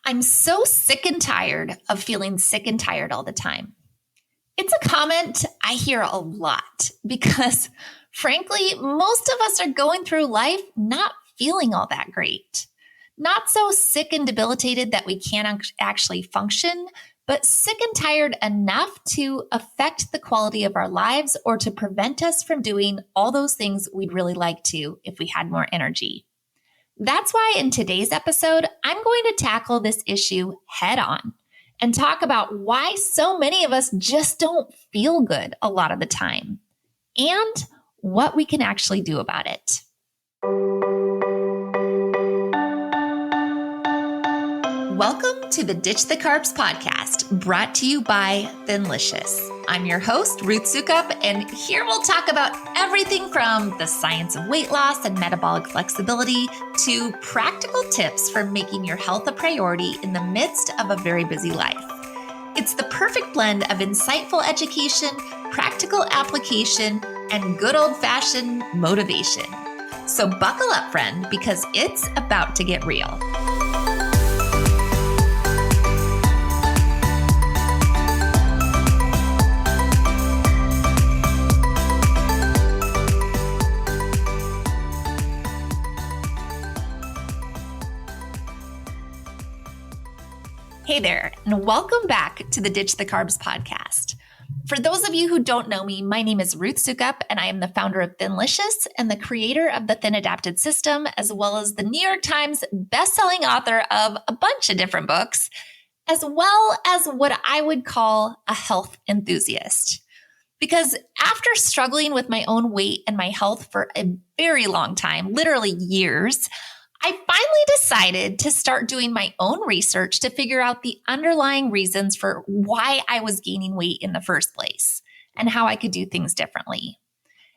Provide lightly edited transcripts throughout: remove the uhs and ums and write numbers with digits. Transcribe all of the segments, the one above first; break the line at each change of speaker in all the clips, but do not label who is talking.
I'm so sick and tired of feeling sick and tired all the time. It's a comment I hear a lot because, frankly, most of us are going through life not feeling all that great. Not so sick and debilitated that we can't actually function, but sick and tired enough to affect the quality of our lives or to prevent us from doing all those things we'd really like to if we had more energy. That's why in today's episode, I'm going to tackle this issue head on and talk about why so many of us just don't feel good a lot of the time and what we can actually do about it. Welcome to the Ditch the Carbs podcast, brought to you by Thinlicious. I'm your host, Ruth Sukup, and here we'll talk about everything from the science of weight loss and metabolic flexibility to practical tips for making your health a priority in the midst of a very busy life. It's the perfect blend of insightful education, practical application, and good old-fashioned motivation. So buckle up, friend, because it's about to get real. Hey there, and welcome back to the Ditch the Carbs podcast. For those of you who don't know me, my name is Ruth Sukup, and I am the founder of Thinlicious and the creator of the Thin Adapted System, as well as the New York Times bestselling author of a bunch of different books, as well as what I would call a health enthusiast. Because after struggling with my own weight and my health for a very long time, literally years, I finally decided to start doing my own research to figure out the underlying reasons for why I was gaining weight in the first place and how I could do things differently.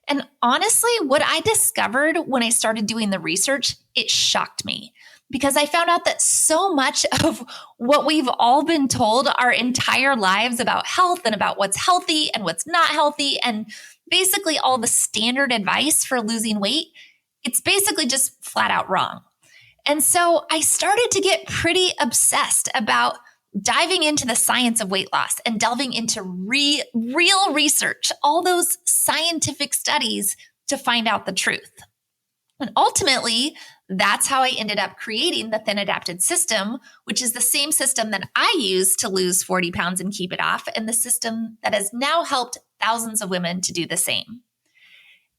And honestly, what I discovered when I started doing the research, it shocked me because I found out that so much of what we've all been told our entire lives about health and about what's healthy and what's not healthy, and basically all the standard advice for losing weight, it's basically just flat out wrong. And so I started to get pretty obsessed about diving into the science of weight loss and delving into real research, all those scientific studies to find out the truth. And ultimately, that's how I ended up creating the Thin Adapted System, which is the same system that I use to lose 40 pounds and keep it off, and the system that has now helped thousands of women to do the same.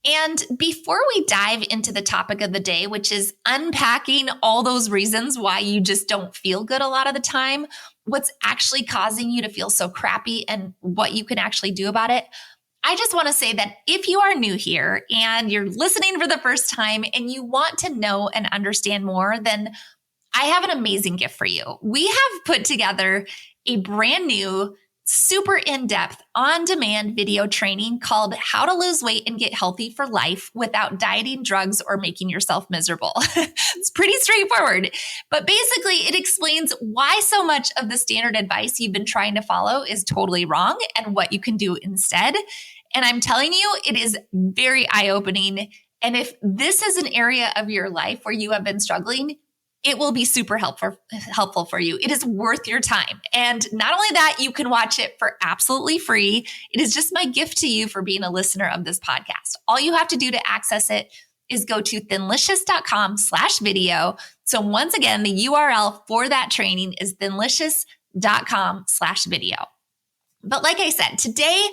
And before we dive into the topic of the day, which is unpacking all those reasons why you just don't feel good a lot of the time, what's actually causing you to feel so crappy and what you can actually do about it, I just want to say that if you are new here and you're listening for the first time and you want to know and understand more, then I have an amazing gift for you. We have put together a brand new super in-depth, on-demand video training called How to Lose Weight and Get Healthy for Life Without Dieting, Drugs, or Making Yourself Miserable. It's pretty straightforward, but basically it explains why so much of the standard advice you've been trying to follow is totally wrong and what you can do instead. And I'm telling you, it is very eye-opening. And if this is an area of your life where you have been struggling, it will be super helpful for you. It is worth your time. And not only that, you can watch it for absolutely free. It is just my gift to you for being a listener of this podcast. All you have to do to access it is go to thinlicious.com/video. So once again, the URL for that training is thinlicious.com/video. But like I said, today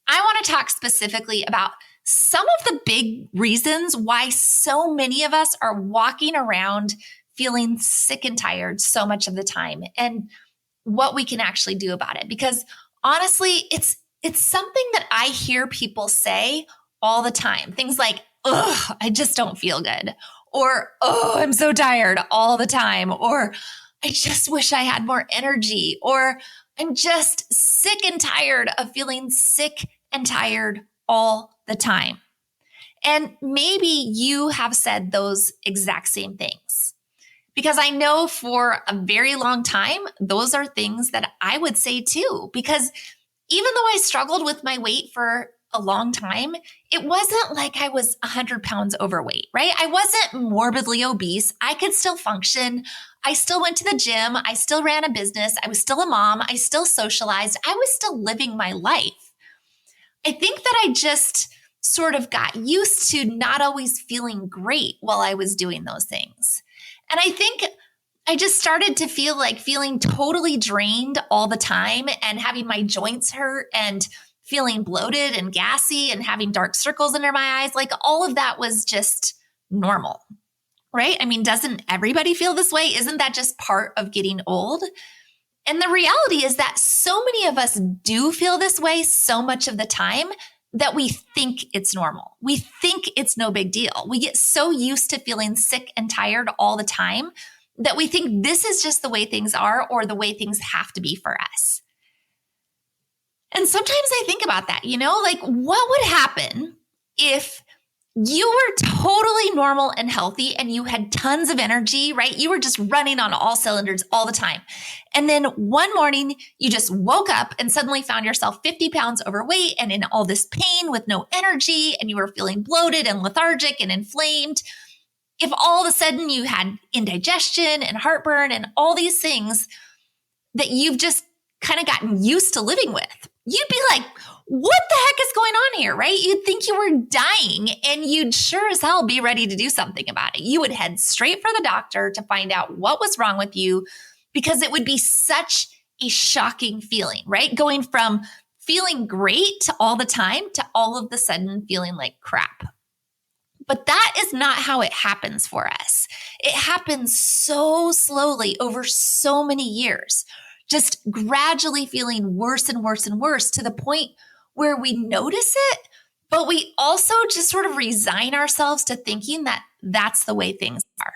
I want to talk specifically about some of the big reasons why so many of us are walking around feeling sick and tired so much of the time and what we can actually do about it. Because honestly, it's something that I hear people say all the time. Things like, "Ugh, I just don't feel good," or "Oh, I'm so tired all the time," or "I just wish I had more energy," or "I'm just sick and tired of feeling sick and tired all the time." And maybe you have said those exact same things. Because I know for a very long time, those are things that I would say too. Because even though I struggled with my weight for a long time, it wasn't like I was 100 pounds overweight, right? I wasn't morbidly obese. I could still function. I still went to the gym. I still ran a business. I was still a mom. I still socialized. I was still living my life. I think that I just sort of got used to not always feeling great while I was doing those things. And I think I just started to feel like feeling totally drained all the time and having my joints hurt and feeling bloated and gassy and having dark circles under my eyes. Like all of that was just normal, right? I mean, doesn't everybody feel this way? Isn't that just part of getting old? And the reality is that so many of us do feel this way so much of the time that we think it's normal. We think it's no big deal. We get so used to feeling sick and tired all the time that we think this is just the way things are or the way things have to be for us. And sometimes I think about that, like what would happen if you were totally normal and healthy and you had tons of energy, right? You were just running on all cylinders all the time. And then one morning you just woke up and suddenly found yourself 50 pounds overweight and in all this pain with no energy and you were feeling bloated and lethargic and inflamed. If all of a sudden you had indigestion and heartburn and all these things that you've just kind of gotten used to living with, you'd be like, what the heck is going on here, right? You'd think you were dying and you'd sure as hell be ready to do something about it. You would head straight for the doctor to find out what was wrong with you because it would be such a shocking feeling, right? Going from feeling great all the time to all of a sudden feeling like crap. But that is not how it happens for us. It happens so slowly over so many years, just gradually feeling worse and worse and worse to the point where we notice it, but we also just sort of resign ourselves to thinking that that's the way things are.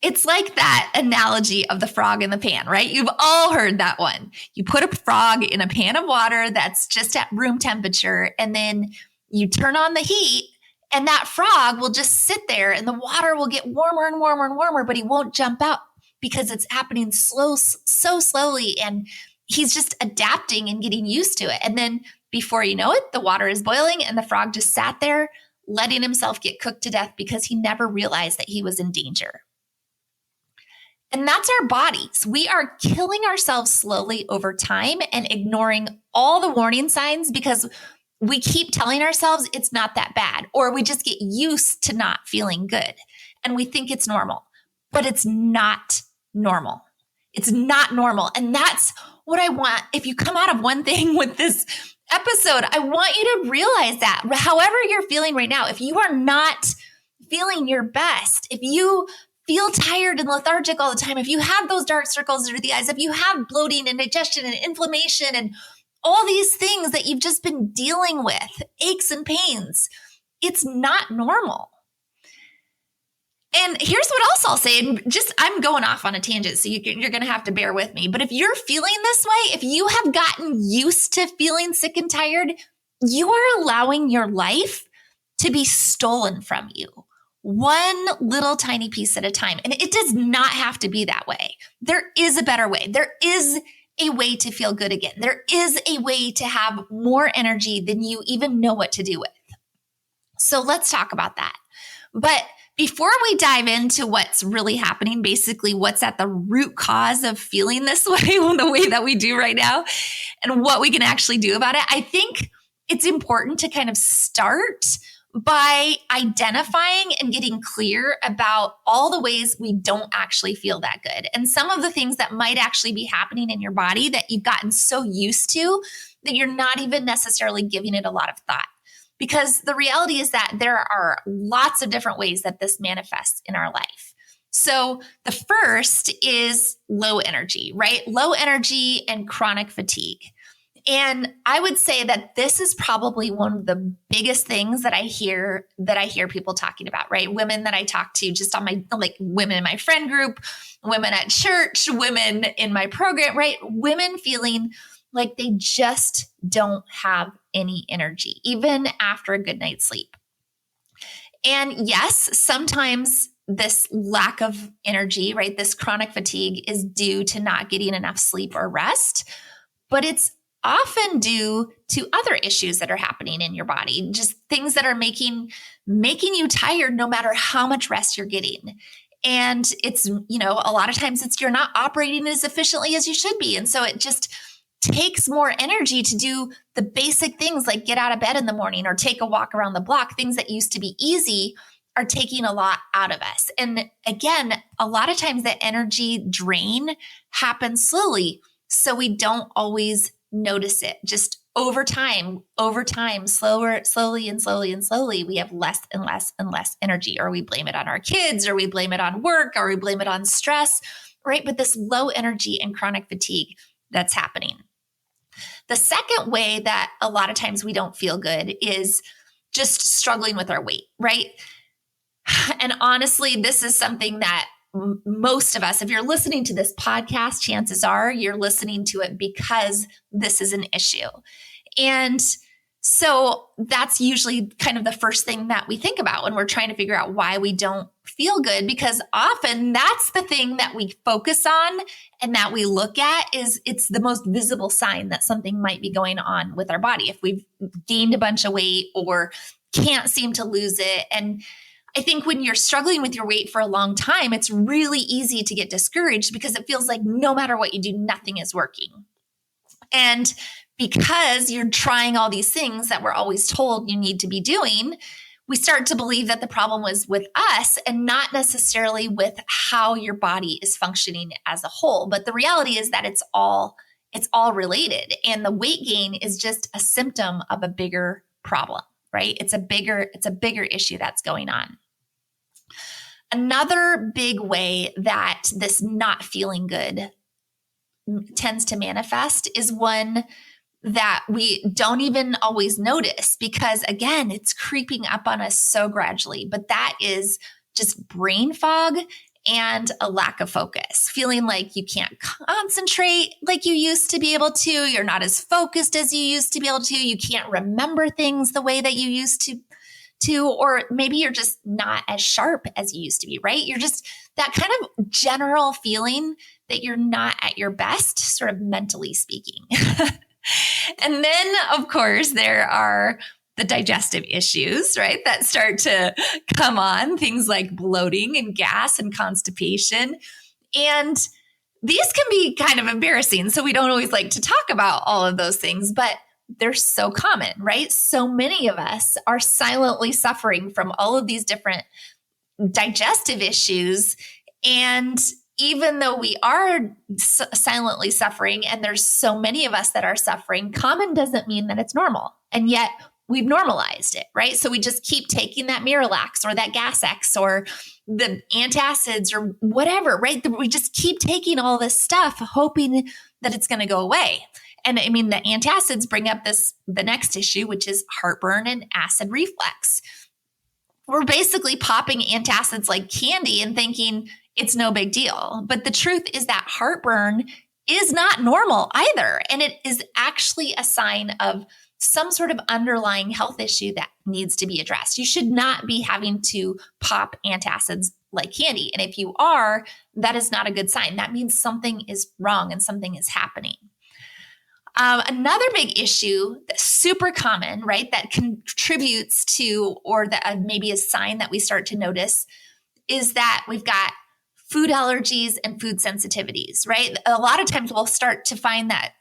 It's like that analogy of the frog in the pan, right? You've all heard that one. You put a frog in a pan of water that's just at room temperature, and then you turn on the heat, and that frog will just sit there and the water will get warmer and warmer and warmer, but he won't jump out because it's happening so slowly. And he's just adapting and getting used to it. And then before you know it, the water is boiling and the frog just sat there letting himself get cooked to death because he never realized that he was in danger. And that's our bodies. We are killing ourselves slowly over time and ignoring all the warning signs because we keep telling ourselves it's not that bad, or we just get used to not feeling good and we think it's normal, but it's not normal. It's not normal. And that's what I want. If you come out of one thing with this episode, I want you to realize that however you're feeling right now, if you are not feeling your best, if you feel tired and lethargic all the time, if you have those dark circles under the eyes, if you have bloating and digestion and inflammation and all these things that you've just been dealing with, aches and pains, it's not normal. And here's what else I'll say, and just I'm going off on a tangent, so you're going to have to bear with me. But if you're feeling this way, if you have gotten used to feeling sick and tired, you are allowing your life to be stolen from you, one little tiny piece at a time. And it does not have to be that way. There is a better way. There is a way to feel good again. There is a way to have more energy than you even know what to do with. So let's talk about that. But before we dive into what's really happening, basically what's at the root cause of feeling this way, the way that we do right now, and what we can actually do about it, I think it's important to kind of start by identifying and getting clear about all the ways we don't actually feel that good. And some of the things that might actually be happening in your body that you've gotten so used to that you're not even necessarily giving it a lot of thought. Because the reality is that there are lots of different ways that this manifests in our life. So the first is low energy, right? Low energy and chronic fatigue. And I would say that this is probably one of the biggest things that I hear people talking about, right? Women that I talk to just on my, like women in my friend group, women at church, women in my program, right? Women feeling like they just don't have any energy, even after a good night's sleep. And yes, sometimes this lack of energy, right? This chronic fatigue is due to not getting enough sleep or rest, but it's often due to other issues that are happening in your body, just things that are making you tired no matter how much rest you're getting. And it's, a lot of times you're not operating as efficiently as you should be. And so it just takes more energy to do the basic things like get out of bed in the morning or take a walk around the block. Things that used to be easy are taking a lot out of us. And again, a lot of times that energy drain happens slowly, so we don't always notice it. Just over time, slowly, we have less and less and less energy, or we blame it on our kids, or we blame it on work, or we blame it on stress, right? But this low energy and chronic fatigue that's happening. The second way that a lot of times we don't feel good is just struggling with our weight, right? And honestly, this is something that most of us, if you're listening to this podcast, chances are you're listening to it because this is an issue. And so that's usually kind of the first thing that we think about when we're trying to figure out why we don't feel good, because often that's the thing that we focus on and that we look at it's the most visible sign that something might be going on with our body. If we've gained a bunch of weight or can't seem to lose it. And I think when you're struggling with your weight for a long time, it's really easy to get discouraged because it feels like no matter what you do, nothing is working. And because you're trying all these things that we're always told you need to be doing, we start to believe that the problem was with us and not necessarily with how your body is functioning as a whole. But the reality is that it's all related. And the weight gain is just a symptom of a bigger problem, right? It's a bigger issue that's going on. Another big way that this not feeling good tends to manifest is one that we don't even always notice because, again, it's creeping up on us so gradually. But that is just brain fog and a lack of focus, feeling like you can't concentrate like you used to be able to. You're not as focused as you used to be able to. You can't remember things the way that you used to, or maybe you're just not as sharp as you used to be, right? You're just that kind of general feeling that you're not at your best, sort of mentally speaking. And then, of course, there are the digestive issues, right, that start to come on, things like bloating and gas and constipation. And these can be kind of embarrassing. So we don't always like to talk about all of those things, but they're so common, right? So many of us are silently suffering from all of these different digestive issues. And even though we are silently suffering, and there's so many of us that are suffering, common doesn't mean that it's normal. And yet we've normalized it, right? So we just keep taking that Miralax or that Gas-X or the antacids or whatever, right? We just keep taking all this stuff, hoping that it's going to go away. And I mean, the antacids bring up the next issue, which is heartburn and acid reflux. We're basically popping antacids like candy and thinking it's no big deal. But the truth is that heartburn is not normal either. And it is actually a sign of some sort of underlying health issue that needs to be addressed. You should not be having to pop antacids like candy. And if you are, that is not a good sign. That means something is wrong and something is happening. Another big issue that's super common, right, that contributes to, or that maybe a sign that we start to notice, is that we've got food allergies and food sensitivities, right? A lot of times we'll start to find that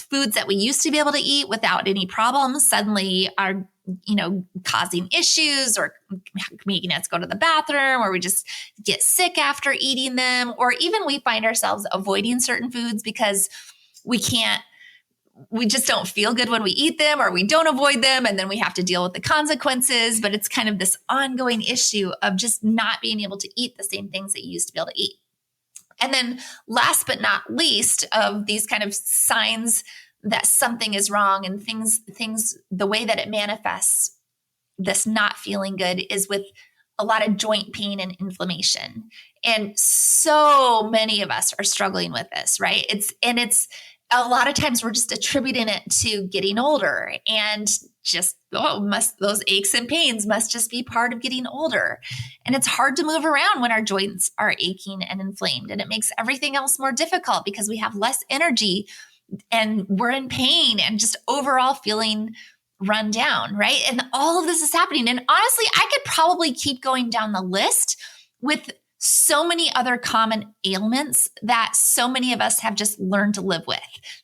foods that we used to be able to eat without any problems suddenly are, causing issues or making us go to the bathroom, or we just get sick after eating them, or even we find ourselves avoiding certain foods because we just don't feel good when we eat them, or we don't avoid them. And then we have to deal with the consequences. But it's kind of this ongoing issue of just not being able to eat the same things that you used to be able to eat. And then last but not least of these kind of signs that something is wrong and things, the way that it manifests, this not feeling good, is with a lot of joint pain and inflammation. And so many of us are struggling with this, right? It's a lot of times we're just attributing it to getting older and just, those aches and pains must just be part of getting older. And it's hard to move around when our joints are aching and inflamed. And it makes everything else more difficult because we have less energy and we're in pain and just overall feeling run down, right? And all of this is happening. And honestly, I could probably keep going down the list with so many other common ailments that so many of us have just learned to live with.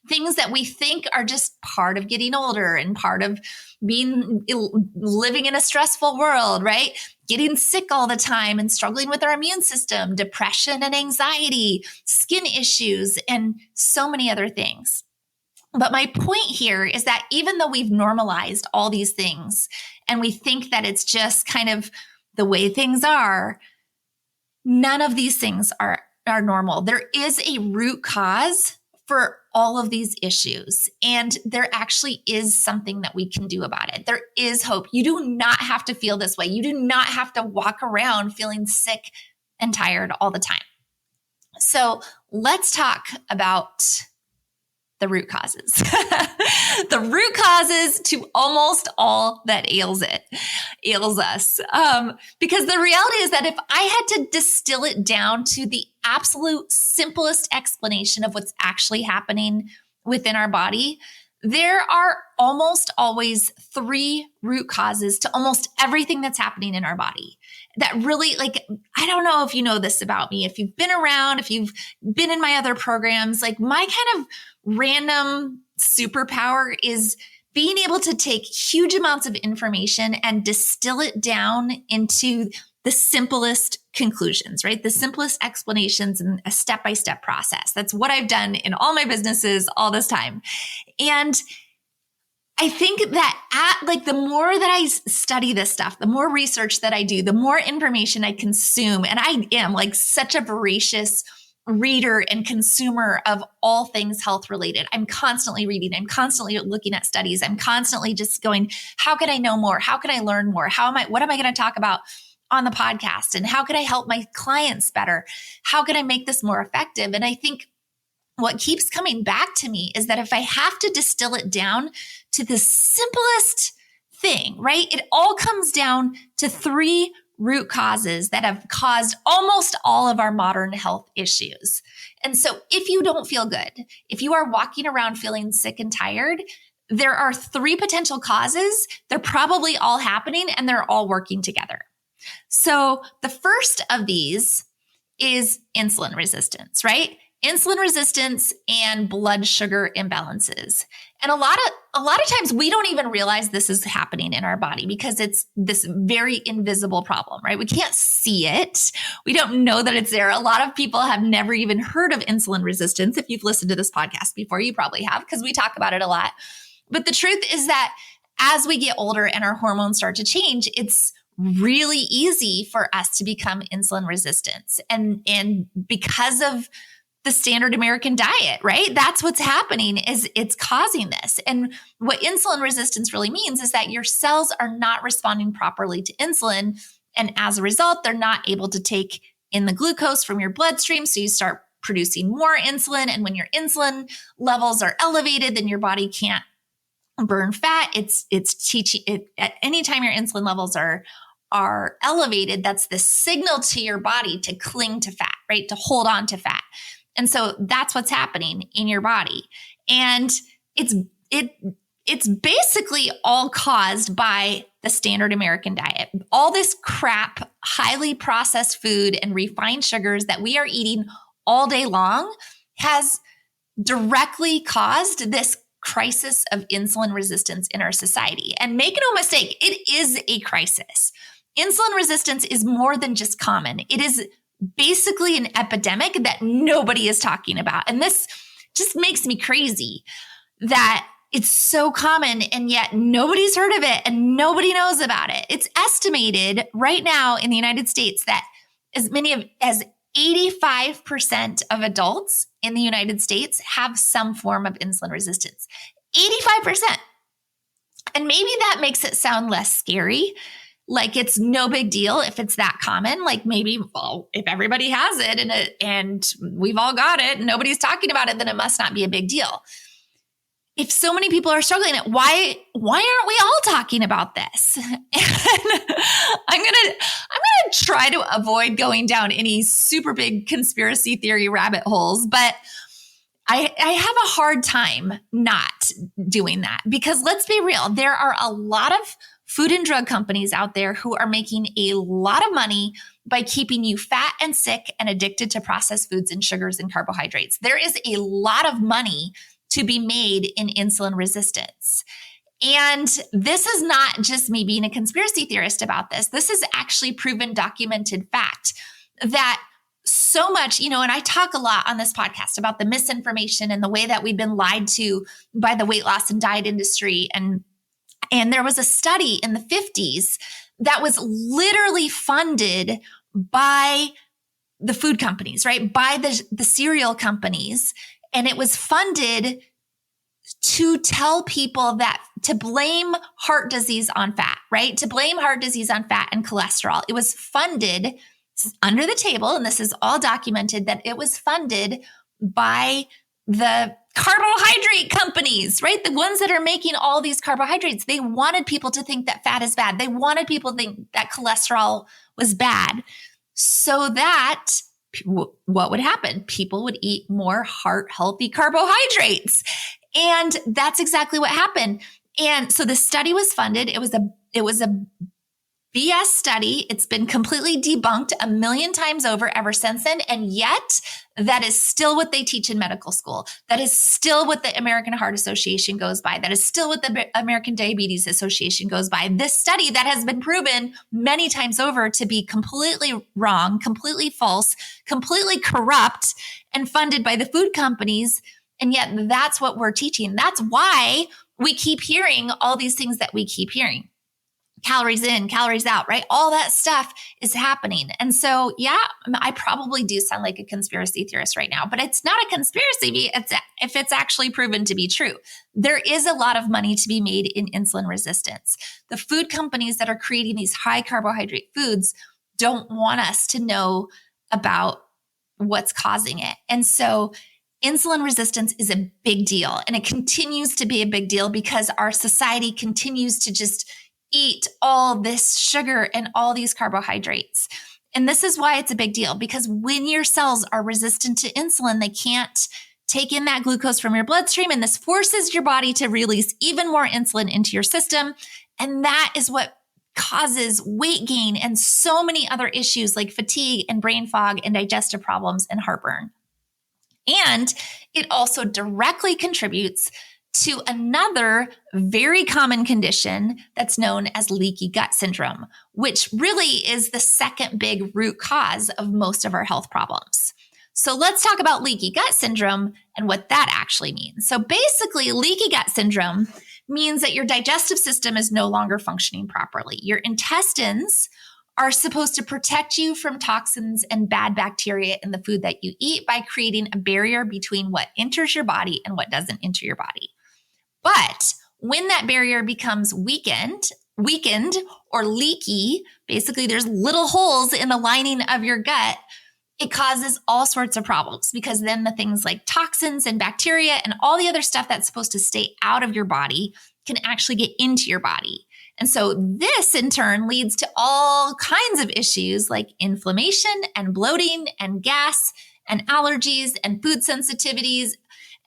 Things that we think are just part of getting older and part of living in a stressful world, right? Getting sick all the time and struggling with our immune system, depression and anxiety, skin issues, and so many other things. But my point here is that even though we've normalized all these things and we think that it's just kind of the way things are, none of these things are normal. There is a root cause for all of these issues, and there actually is something that we can do about it. There is hope. You do not have to feel this way. You do not have to walk around feeling sick and tired all the time. So let's talk about the root causes, the root causes to almost all that ails us. Because the reality is that if I had to distill it down to the absolute simplest explanation of what's actually happening within our body, there are almost always 3 root causes to almost everything that's happening in our body. That really, I don't know if you know this about me, if you've been around, if you've been in my other programs, my kind of random superpower is being able to take huge amounts of information and distill it down into the simplest conclusions, right? The simplest explanations in a step-by-step process. That's what I've done in all my businesses all this time. And I think that the more that I study this stuff, the more research that I do, the more information I consume. And I am such a voracious reader and consumer of all things health related. I'm constantly reading. I'm constantly looking at studies. I'm constantly just going, how can I know more? How can I learn more? What am I going to talk about on the podcast? And how can I help my clients better? How can I make this more effective? And I think what keeps coming back to me is that if I have to distill it down to the simplest thing, right? It all comes down to 3 root causes that have caused almost all of our modern health issues. And so if you don't feel good, if you are walking around feeling sick and tired, there are 3 potential causes. They're probably all happening and they're all working together. So the first of these is insulin resistance, right? Insulin resistance and blood sugar imbalances. And a lot of times we don't even realize this is happening in our body because it's this very invisible problem, right? We can't see it. We don't know that it's there. A lot of people have never even heard of insulin resistance. If you've listened to this podcast before, you probably have because we talk about it a lot. But the truth is that as we get older and our hormones start to change, it's really easy for us to become insulin resistant. And because of the standard American diet, right? That's what's happening is it's causing this. And what insulin resistance really means is that your cells are not responding properly to insulin. And as a result, they're not able to take in the glucose from your bloodstream. So you start producing more insulin. And when your insulin levels are elevated, then your body can't burn fat. It's teaching it at any time your insulin levels are elevated, that's the signal to your body to cling to fat, right? To hold on to fat. And so that's what's happening in your body. And it's basically all caused by the standard American diet. All this crap, highly processed food and refined sugars that we are eating all day long has directly caused this crisis of insulin resistance in our society. And make no mistake, it is a crisis. Insulin resistance is more than just common. It is basically an epidemic that nobody is talking about. And this just makes me crazy that it's so common and yet nobody's heard of it and nobody knows about it. It's estimated right now in the United States that as many as 85% of adults in the United States have some form of insulin resistance. 85%. And maybe that makes it sound less scary. Like it's no big deal if it's that common. Like maybe, well, if everybody has it and we've all got it and nobody's talking about it, then it must not be a big deal. If so many people are struggling, why aren't we all talking about this? And I'm gonna try to avoid going down any super big conspiracy theory rabbit holes, but I have a hard time not doing that because let's be real, there are a lot of food and drug companies out there who are making a lot of money by keeping you fat and sick and addicted to processed foods and sugars and carbohydrates. There is a lot of money to be made in insulin resistance. And this is not just me being a conspiracy theorist about this. This is actually proven, documented fact that so much, and I talk a lot on this podcast about the misinformation and the way that we've been lied to by the weight loss and diet industry. And there was a study in the 50s that was literally funded by the food companies, right? By the cereal companies. And it was funded to tell people that to blame heart disease on fat, right? To blame heart disease on fat and cholesterol. It was funded under the table, and this is all documented, that it was funded by the carbohydrate companies, right? The ones that are making all these carbohydrates. They wanted people to think that fat is bad. They wanted people to think that cholesterol was bad so that what would happen? People would eat more heart healthy carbohydrates. And that's exactly what happened. And so the study was funded. It was a BS study. It's been completely debunked 1 million times over ever since then. And yet that is still what they teach in medical school. That is still what the American Heart Association goes by. That is still what the American Diabetes Association goes by. This study that has been proven many times over to be completely wrong, completely false, completely corrupt, and funded by the food companies. And yet that's what we're teaching. That's why we keep hearing all these things that we keep hearing. Calories in, calories out, right? All that stuff is happening. And so, yeah, I probably do sound like a conspiracy theorist right now, but it's not a conspiracy if it's actually proven to be true. There is a lot of money to be made in insulin resistance. The food companies that are creating these high carbohydrate foods don't want us to know about what's causing it. And so insulin resistance is a big deal, and it continues to be a big deal because our society continues to just eat all this sugar and all these carbohydrates. And this is why it's a big deal, because when your cells are resistant to insulin, they can't take in that glucose from your bloodstream, and this forces your body to release even more insulin into your system. And that is what causes weight gain and so many other issues like fatigue and brain fog and digestive problems and heartburn. And it also directly contributes to another very common condition that's known as leaky gut syndrome, which really is the second big root cause of most of our health problems. So let's talk about leaky gut syndrome and what that actually means. So basically, leaky gut syndrome means that your digestive system is no longer functioning properly. Your intestines are supposed to protect you from toxins and bad bacteria in the food that you eat by creating a barrier between what enters your body and what doesn't enter your body. But when that barrier becomes weakened or leaky, basically there's little holes in the lining of your gut, it causes all sorts of problems because then the things like toxins and bacteria and all the other stuff that's supposed to stay out of your body can actually get into your body. And so this in turn leads to all kinds of issues like inflammation and bloating and gas and allergies and food sensitivities.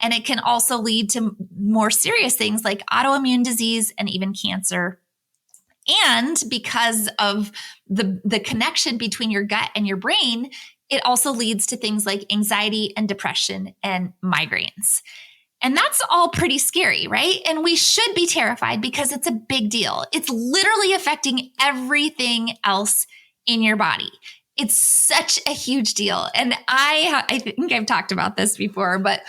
And it can also lead to more serious things like autoimmune disease and even cancer. And because of the connection between your gut and your brain, it also leads to things like anxiety and depression and migraines. And that's all pretty scary, right? And we should be terrified because it's a big deal. It's literally affecting everything else in your body. It's such a huge deal. And I think I've talked about this before, but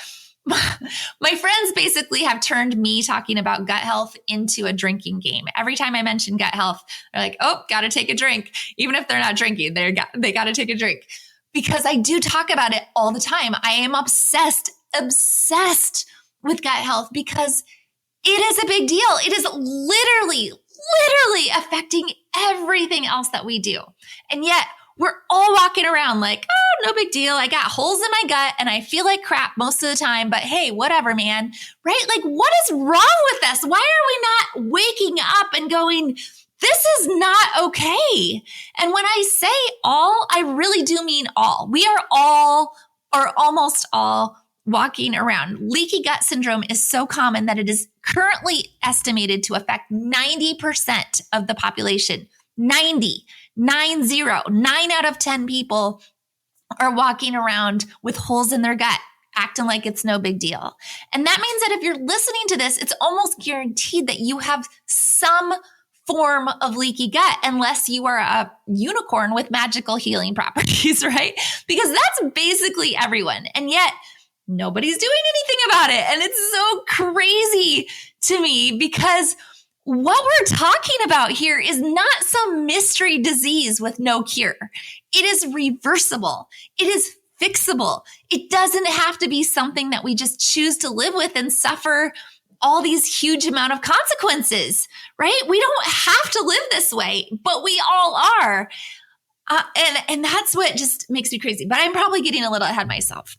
my friends basically have turned me talking about gut health into a drinking game. Every time I mention gut health, they're like, oh, got to take a drink. Even if they're not drinking, they got to take a drink because I do talk about it all the time. I am obsessed with gut health because it is a big deal. It is literally affecting everything else that we do. And yet we're all walking around like, oh, no big deal. I got holes in my gut and I feel like crap most of the time, but hey, whatever, man, right? Like, what is wrong with us? Why are we not waking up and going, this is not okay? And when I say all, I really do mean all. We are all, or almost all, walking around. Leaky gut syndrome is so common that it is currently estimated to affect 90% of the population. 90, 90, 9 out of 10 people are walking around with holes in their gut, acting like it's no big deal. And that means that if you're listening to this, it's almost guaranteed that you have some form of leaky gut, unless you are a unicorn with magical healing properties, right? Because that's basically everyone. And yet nobody's doing anything about it. And it's so crazy to me, because what we're talking about here is not some mystery disease with no cure. It is reversible. It is fixable. It doesn't have to be something that we just choose to live with and suffer all these huge amount of consequences, right? We don't have to live this way, but we all are. And that's what just makes me crazy. But I'm probably getting a little ahead of myself,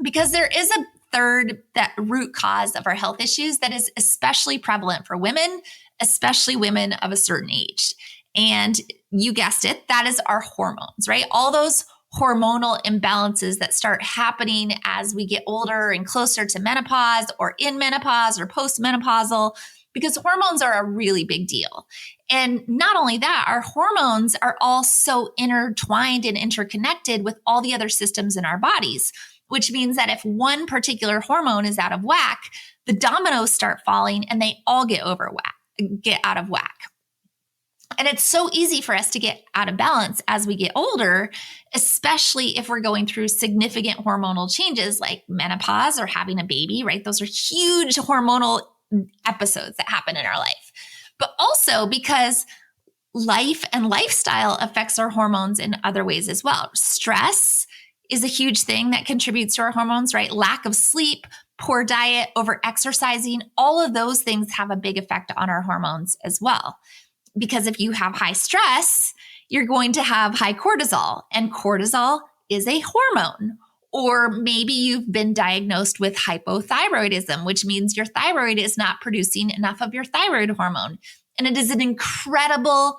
because there is a third, that root cause of our health issues that is especially prevalent for women, especially women of a certain age. And you guessed it, that is our hormones, right? All those hormonal imbalances that start happening as we get older and closer to menopause, or in menopause or postmenopausal, because hormones are a really big deal. And not only that, our hormones are all so intertwined and interconnected with all the other systems in our bodies, which means that if one particular hormone is out of whack, the dominoes start falling and they all get out of whack. And it's so easy for us to get out of balance as we get older, especially if we're going through significant hormonal changes like menopause or having a baby, right? Those are huge hormonal episodes that happen in our life. But also because life and lifestyle affects our hormones in other ways as well. Stress is a huge thing that contributes to our hormones, right? Lack of sleep, poor diet, over exercising, all of those things have a big effect on our hormones as well. Because if you have high stress, you're going to have high cortisol, and cortisol is a hormone. Or maybe you've been diagnosed with hypothyroidism, which means your thyroid is not producing enough of your thyroid hormone. And it is an incredibly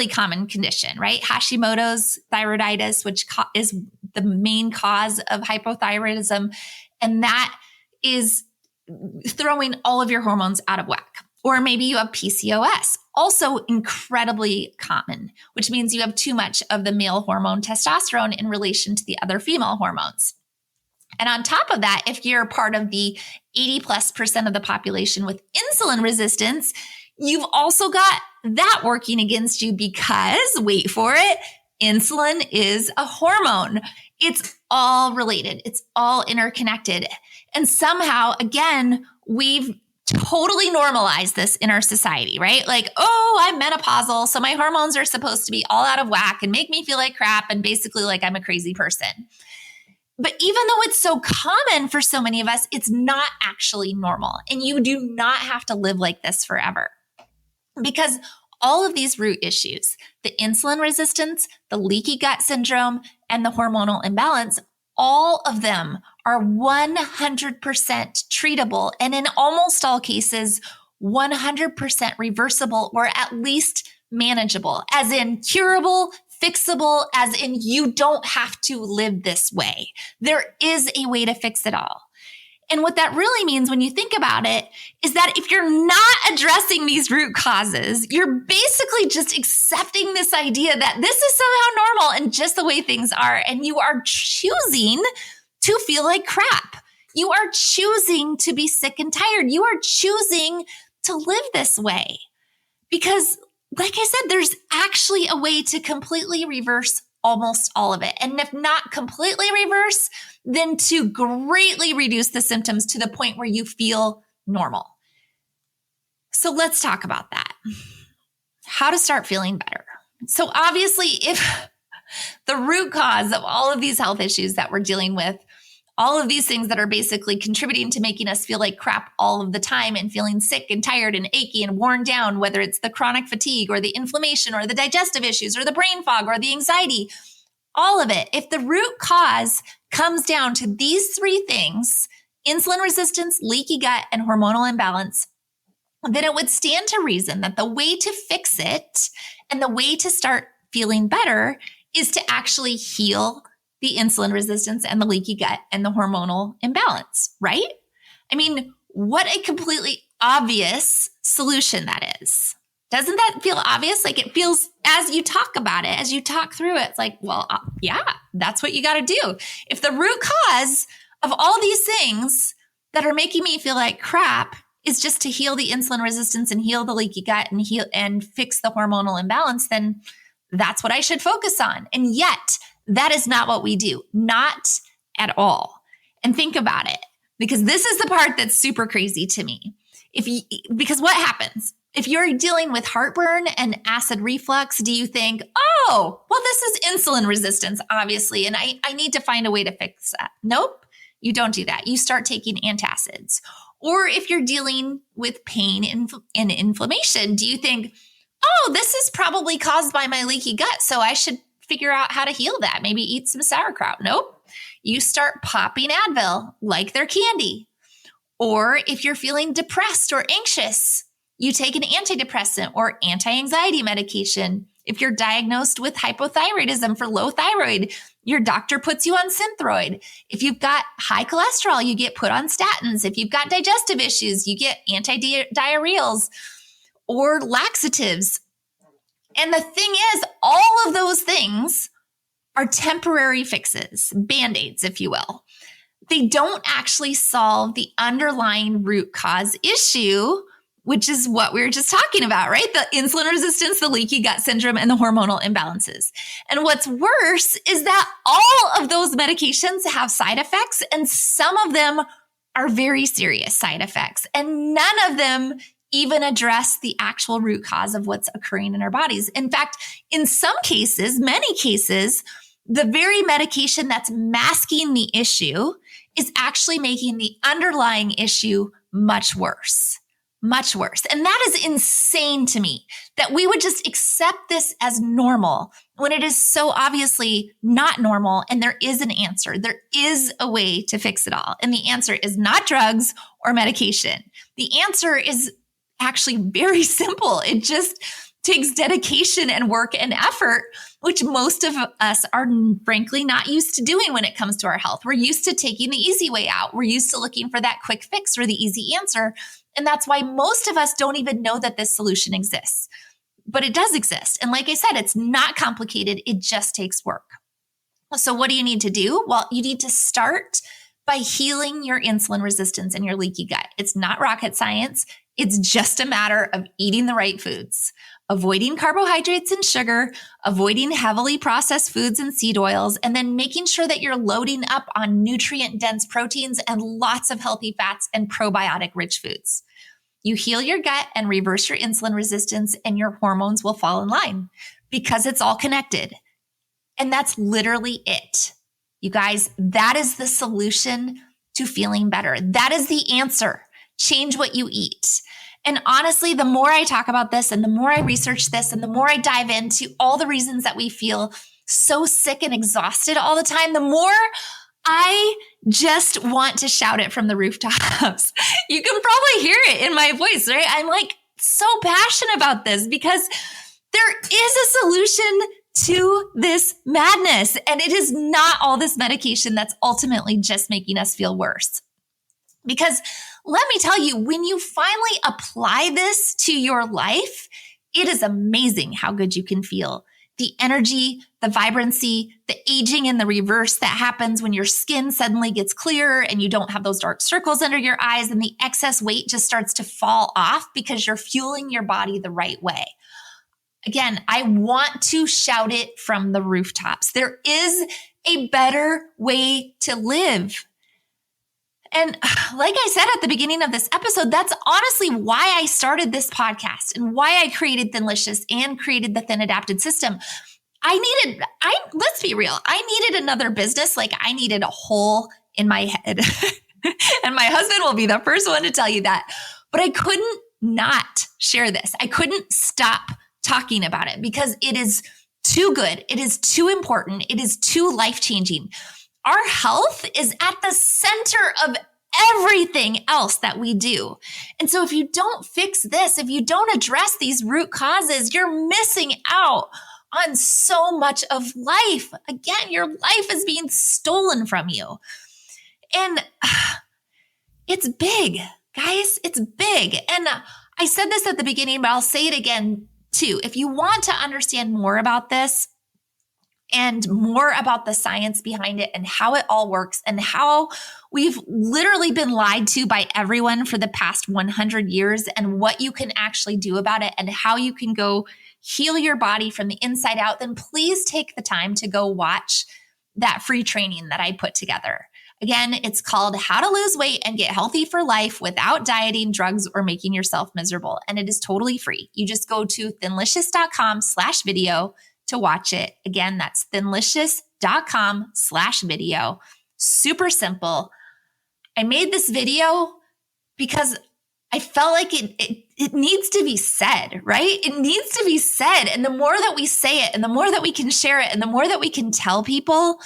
common condition, right? Hashimoto's thyroiditis, which is the main cause of hypothyroidism. And that is throwing all of your hormones out of whack. Or maybe you have PCOS, also incredibly common, which means you have too much of the male hormone testosterone in relation to the other female hormones. And on top of that, if you're part of the 80+% of the population with insulin resistance, you've also got that working against you, because, wait for it, insulin is a hormone. It's all related. It's all interconnected. And somehow, again, we've totally normalized this in our society, right? Like, oh, I'm menopausal, so my hormones are supposed to be all out of whack and make me feel like crap and basically like I'm a crazy person. But even though it's so common for so many of us, it's not actually normal. And you do not have to live like this forever. Because all of these root issues, the insulin resistance, the leaky gut syndrome, and the hormonal imbalance, all of them are 100% treatable, and in almost all cases, 100% reversible, or at least manageable, as in curable, fixable, as in you don't have to live this way. There is a way to fix it all. And what that really means when you think about it is that if you're not addressing these root causes, you're basically just accepting this idea that this is somehow normal and just the way things are. And you are choosing to feel like crap. You are choosing to be sick and tired. You are choosing to live this way. Because, like I said, there's actually a way to completely reverse almost all of it. And if not completely reverse, then to greatly reduce the symptoms to the point where you feel normal. So let's talk about that. How to start feeling better. So obviously, if the root cause of all of these health issues that we're dealing with, all of these things that are basically contributing to making us feel like crap all of the time and feeling sick and tired and achy and worn down, whether it's the chronic fatigue or the inflammation or the digestive issues or the brain fog or the anxiety, all of it, if the root cause comes down to these three things, insulin resistance, leaky gut, and hormonal imbalance, then it would stand to reason that the way to fix it and the way to start feeling better is to actually heal the insulin resistance and the leaky gut and the hormonal imbalance, right? I mean, what a completely obvious solution that is. Doesn't that feel obvious? Like it feels as you talk about it, as you talk through it, it's like, well, yeah, that's what you got to do. If the root cause of all these things that are making me feel like crap is just to heal the insulin resistance and heal the leaky gut and heal and fix the hormonal imbalance, then that's what I should focus on. And yet that is not what we do. Not at all. And think about it, because this is the part that's super crazy to me. Because what happens? If you're dealing with heartburn and acid reflux, do you think, oh, well, this is insulin resistance, obviously, and I need to find a way to fix that? Nope, you don't do that. You start taking antacids. Or if you're dealing with pain and inflammation, do you think, oh, this is probably caused by my leaky gut, so I should figure out how to heal that? Maybe eat some sauerkraut. Nope. You start popping Advil like they're candy. Or if you're feeling depressed or anxious, you take an antidepressant or anti-anxiety medication. If you're diagnosed with hypothyroidism for low thyroid, your doctor puts you on Synthroid. If you've got high cholesterol, you get put on statins. If you've got digestive issues, you get antidiarrheals or laxatives. And the thing is, all of those things are temporary fixes, Band-Aids, if you will. They don't actually solve the underlying root cause issue, which is what we were just talking about, right? The insulin resistance, the leaky gut syndrome, and the hormonal imbalances. And what's worse is that all of those medications have side effects, and some of them are very serious side effects. And none of them even address the actual root cause of what's occurring in our bodies. In fact, in some cases, many cases, the very medication that's masking the issue is actually making the underlying issue much worse. Much worse. And that is insane to me, that we would just accept this as normal when it is so obviously not normal. And there is an answer. There is a way to fix it all. And the answer is not drugs or medication. The answer is actually very simple. It just takes dedication and work and effort, which most of us are frankly not used to doing when it comes to our health. We're used to taking the easy way out. We're used to looking for that quick fix or the easy answer. And that's why most of us don't even know that this solution exists. But it does exist. And like I said, it's not complicated. It just takes work. So what do you need to do? Well, you need to start by healing your insulin resistance and your leaky gut. It's not rocket science. It's just a matter of eating the right foods, avoiding carbohydrates and sugar, avoiding heavily processed foods and seed oils, and then making sure that you're loading up on nutrient-dense proteins and lots of healthy fats and probiotic-rich foods. You heal your gut and reverse your insulin resistance, and your hormones will fall in line because it's all connected. And that's literally it. You guys, that is the solution to feeling better. That is the answer. Change what you eat. And honestly, the more I talk about this and the more I research this and the more I dive into all the reasons that we feel so sick and exhausted all the time, the more I just want to shout it from the rooftops. You can probably hear it in my voice, right? I'm like so passionate about this because there is a solution to this madness. And it is not all this medication that's ultimately just making us feel worse. Because let me tell you, when you finally apply this to your life, it is amazing how good you can feel. The energy, the vibrancy, the aging in the reverse that happens when your skin suddenly gets clearer and you don't have those dark circles under your eyes, and the excess weight just starts to fall off because you're fueling your body the right way. Again, I want to shout it from the rooftops. There is a better way to live. And like I said at the beginning of this episode, that's honestly why I started this podcast and why I created Thinlicious and created the Thin Adapted System. Let's be real, I needed another business. Like I needed a hole in my head. And my husband will be the first one to tell you that. But I couldn't not share this. I couldn't stop talking about it because it is too good. It is too important. It is too life-changing. Our health is at the center of everything else that we do. And so if you don't fix this, if you don't address these root causes, you're missing out on so much of life. Again, your life is being stolen from you. And it's big, guys. It's big. And I said this at the beginning, but I'll say it again too. If you want to understand more about this and more about the science behind it and how it all works and how we've literally been lied to by everyone for the past 100 years and what you can actually do about it and how you can go heal your body from the inside out, then please take the time to go watch that free training that I put together. Again, it's called How to Lose Weight and Get Healthy for Life Without Dieting, Drugs, or Making Yourself Miserable. And it is totally free. You just go to thinlicious.com/video to watch it. Again, that's thinlicious.com/video. Super simple. I made this video because I felt like it needs to be said, right? It needs to be said. And the more that we say it and the more that we can share it and the more that we can tell people,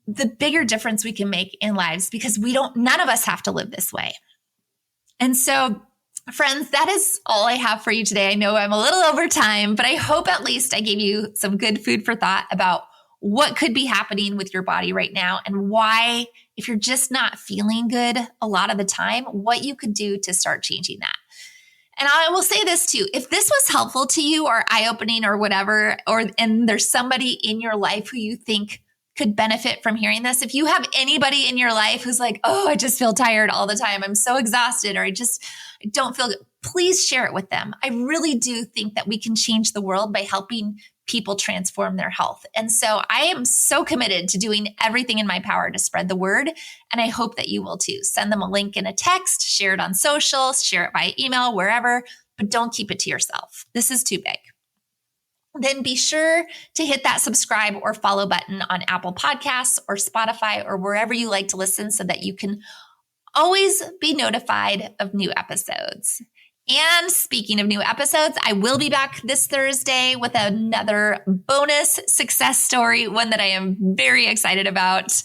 the bigger difference we can make in lives, because none of us have to live this way. And so, friends, that is all I have for you today. I know I'm a little over time, but I hope at least I gave you some good food for thought about what could be happening with your body right now and why, if you're just not feeling good a lot of the time, what you could do to start changing that. And I will say this too, if this was helpful to you or eye-opening or whatever, and there's somebody in your life who you think could benefit from hearing this, if you have anybody in your life who's like, oh, I just feel tired all the time, I'm so exhausted, or I don't feel good, please share it with them. I really do think that we can change the world by helping people transform their health. And so I am so committed to doing everything in my power to spread the word. And I hope that you will too. Send them a link in a text, share it on social, share it by email, wherever, but don't keep it to yourself. This is too big. Then be sure to hit that subscribe or follow button on Apple Podcasts or Spotify or wherever you like to listen so that you can always be notified of new episodes. And speaking of new episodes, I will be back this Thursday with another bonus success story, one that I am very excited about.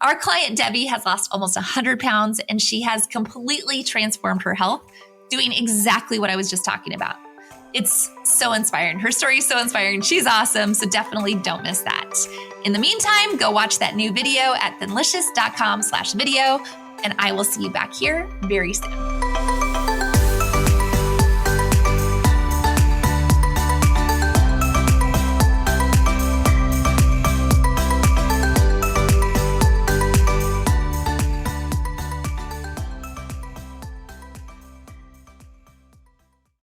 Our client, Debbie, has lost almost 100 pounds and she has completely transformed her health, doing exactly what I was just talking about. It's so inspiring. Her story is so inspiring. She's awesome. So definitely don't miss that. In the meantime, go watch that new video at thinlicious.com/video, and I will see you back here very soon.